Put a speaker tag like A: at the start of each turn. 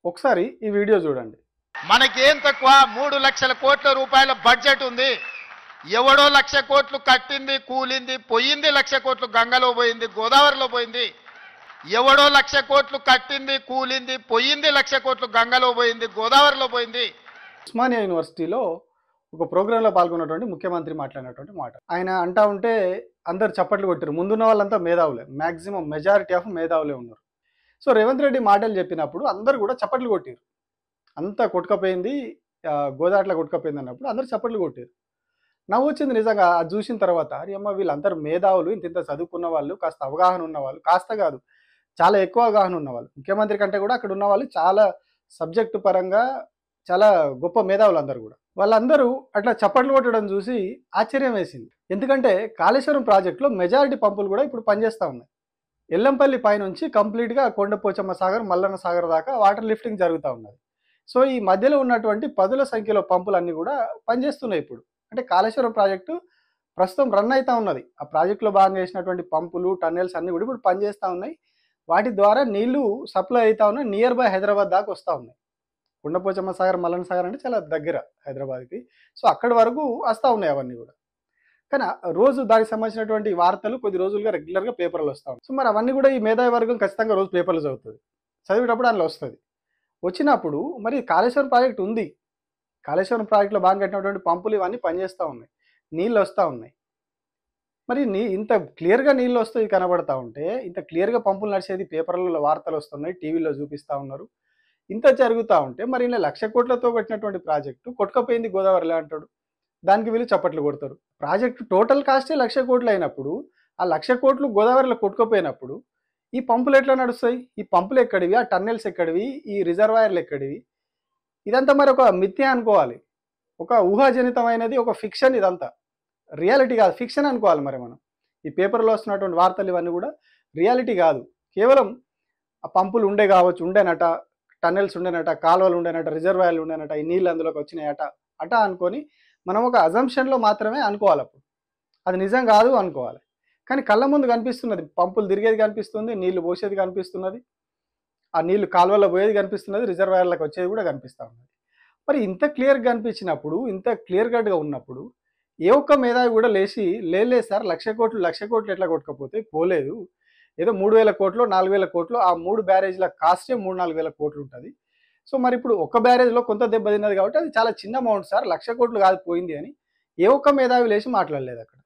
A: ఒకసారి ఈ వీడియో చూడండి.
B: మనకేం తక్కువ 3 లక్షల కోట్ల రూపాయల బడ్జెట్ ఉంది. ఎవడో 1,00,000 కోట్లు కట్టింది, కూలింది, పోయింది. 1,00,000 కోట్లు గంగలో పోయింది, గోదావరిలో పోయింది. ఎవడో 1,00,000 కోట్లు కట్టింది, కూలింది, పోయింది. 1,00,000 కోట్లు గంగలో పోయింది, గోదావరిలో పోయింది.
A: ఉస్మానియా యూనివర్సిటీలో ఒక ప్రోగ్రాంలో పాల్గొన్నటువంటి ముఖ్యమంత్రి మాట్లాడినటువంటి మాట. ఆయన అంటా ఉంటే అందరు చప్పట్లు కొట్టారు. ముందున్న వాళ్ళంతా మేధావులే, మ్యాక్సిమం మెజారిటీ ఆఫ్ మేధావులే ఉన్నారు. సో రేవంత్ రెడ్డి మాటలు చెప్పినప్పుడు అందరు కూడా చప్పట్లు కొట్టారు. అంతా కొట్టుకపోయింది, గోదాట్లా కొట్టుకపోయింది అన్నప్పుడు అందరు చప్పట్లు కొట్టారు. నవ్వు వచ్చింది నిజంగా. అది చూసిన తర్వాత అరే అమ్మ వీళ్ళందరూ మేధావులు, ఇంత చదువుకున్న వాళ్ళు, కాస్త అవగాహన ఉన్నవాళ్ళు, కాస్త కాదు చాలా ఎక్కువ అవగాహన ఉన్నవాళ్ళు. ముఖ్యమంత్రి కంటే కూడా అక్కడ ఉన్న వాళ్ళు చాలా సబ్జెక్టు పరంగా చాలా గొప్ప మేధావులు అందరూ కూడా. వాళ్ళందరూ అట్లా చప్పట్లు కొట్టడం చూసి ఆశ్చర్యం వేసింది. ఎందుకంటే కాళేశ్వరం ప్రాజెక్టులో మెజారిటీ పంపులు కూడా ఇప్పుడు పనిచేస్తూ ఉన్నాయి. ఎల్లంపల్లి పైనుంచి కంప్లీట్గా కొండపోచమ్మ సాగర్, మల్లన్న సాగర్ దాకా వాటర్ లిఫ్టింగ్ జరుగుతూ ఉన్నది. సో ఈ మధ్యలో ఉన్నటువంటి పదుల సంఖ్యలో పంపులన్నీ కూడా పనిచేస్తున్నాయి ఇప్పుడు. అంటే కాళేశ్వరం ప్రాజెక్టు ప్రస్తుతం రన్ అవుతూ ఉన్నది. ఆ ప్రాజెక్టులో భాగంగా చేసినటువంటి పంపులు, టన్నెల్స్ అన్నీ కూడా ఇప్పుడు పనిచేస్తూ ఉన్నాయి. వాటి ద్వారా నీళ్లు సప్లై అవుతూ ఉన్నాయి, నియర్ బై హైదరాబాద్ దాకా వస్తూ ఉన్నాయి. కొండపోచమ్మ సాగర్, మల్లన్న సాగర్ అంటే చాలా దగ్గర హైదరాబాద్కి. సో అక్కడి వరకు వస్తూ ఉన్నాయి అవన్నీ కూడా. కానీ రోజు దానికి సంబంధించినటువంటి వార్తలు కొద్ది రోజులుగా రెగ్యులర్గా పేపర్లు వస్తూ ఉన్నాయి. సో మరి అవన్నీ కూడా ఈ మేధావి వర్గం ఖచ్చితంగా రోజు పేపర్లు చదువుతుంది. చదివేటప్పుడు అందులో వస్తుంది. వచ్చినప్పుడు మరి కాళేశ్వరం ప్రాజెక్ట్ ఉంది, కాళేశ్వరం ప్రాజెక్టులో బాగా కట్టినటువంటి పంపులు ఇవన్నీ పనిచేస్తూ ఉన్నాయి, నీళ్ళు వస్తూ ఉన్నాయి. మరి ఇంత క్లియర్గా నీళ్ళు వస్తాయి కనబడతా ఉంటే, ఇంత క్లియర్గా పంపులు నడిచేది పేపర్లలో వార్తలు వస్తున్నాయి, టీవీలో చూపిస్తూ ఉన్నారు. ఇంత జరుగుతూ ఉంటే మరి ఇలా 1,00,000 కోట్లతో కట్టినటువంటి ప్రాజెక్టు కొట్టుకపోయింది గోదావరిలో అంటాడు. దానికి వీళ్ళు చప్పట్లు కొడతారు. ప్రాజెక్టు టోటల్ కాస్టే 1,00,000 కోట్లు అయినప్పుడు, ఆ 1,00,000 కోట్లు గోదావరిలో కొట్టుకుపోయినప్పుడు ఈ పంపులు ఎట్లా నడుస్తాయి? ఈ పంపులు ఎక్కడివి? ఆ టన్నెల్స్ ఎక్కడివి? ఈ రిజర్వాయర్లు ఎక్కడివి? ఇదంతా మరి ఒక మిథ్య అనుకోవాలి, ఒక ఊహాజనితమైనది, ఒక ఫిక్షన్. ఇదంతా రియాలిటీ కాదు, ఫిక్షన్ అనుకోవాలి. మరి మనం ఈ పేపర్లో వస్తున్నటువంటి వార్తలు ఇవన్నీ కూడా రియాలిటీ కాదు. కేవలం ఆ పంపులు ఉండే కావచ్చు, ఉండేనట, టన్నెల్స్ ఉండేనట, కాలువలు ఉండేనట, రిజర్వాయర్లు ఉండేనట, ఈ నీళ్ళు అందులోకి వచ్చినాయట అట అనుకొని మనం ఒక అజంప్షన్లో మాత్రమే అనుకోవాలి. అప్పుడు అది నిజం కాదు అనుకోవాలి. కానీ కళ్ళ ముందు కనిపిస్తున్నది, పంపులు తిరిగేది కనిపిస్తుంది, నీళ్లు పోసేది కనిపిస్తున్నది, ఆ నీళ్లు కాలువలో పోయేది కనిపిస్తున్నది, రిజర్వాయర్లకు వచ్చేది కూడా కనిపిస్తూ ఉన్నది. మరి ఇంత క్లియర్గా కనిపించినప్పుడు, ఇంత క్లియర్ కట్గా ఉన్నప్పుడు ఏ ఒక్క మేధావి కూడా లేచి లేదు సార్ 1,00,000 కోట్లు ఎట్లా కొట్టుకపోతే పోలేదు, ఏదో 3,000 కోట్లు 4,000 కోట్లు, ఆ 3 బ్యారేజ్ల కాస్టే 3,000-4,000 కోట్లు ఉంటుంది. సో మరి ఇప్పుడు ఒక్క బ్యారేజ్లో కొంత దెబ్బతిన్నది కాబట్టి అది చాలా చిన్న అమౌంట్ సార్, 1,00,000 కోట్లు కాదు పోయింది అని ఏ ఒక్క మేధావి లేచి మాట్లాడలేదు అక్కడ.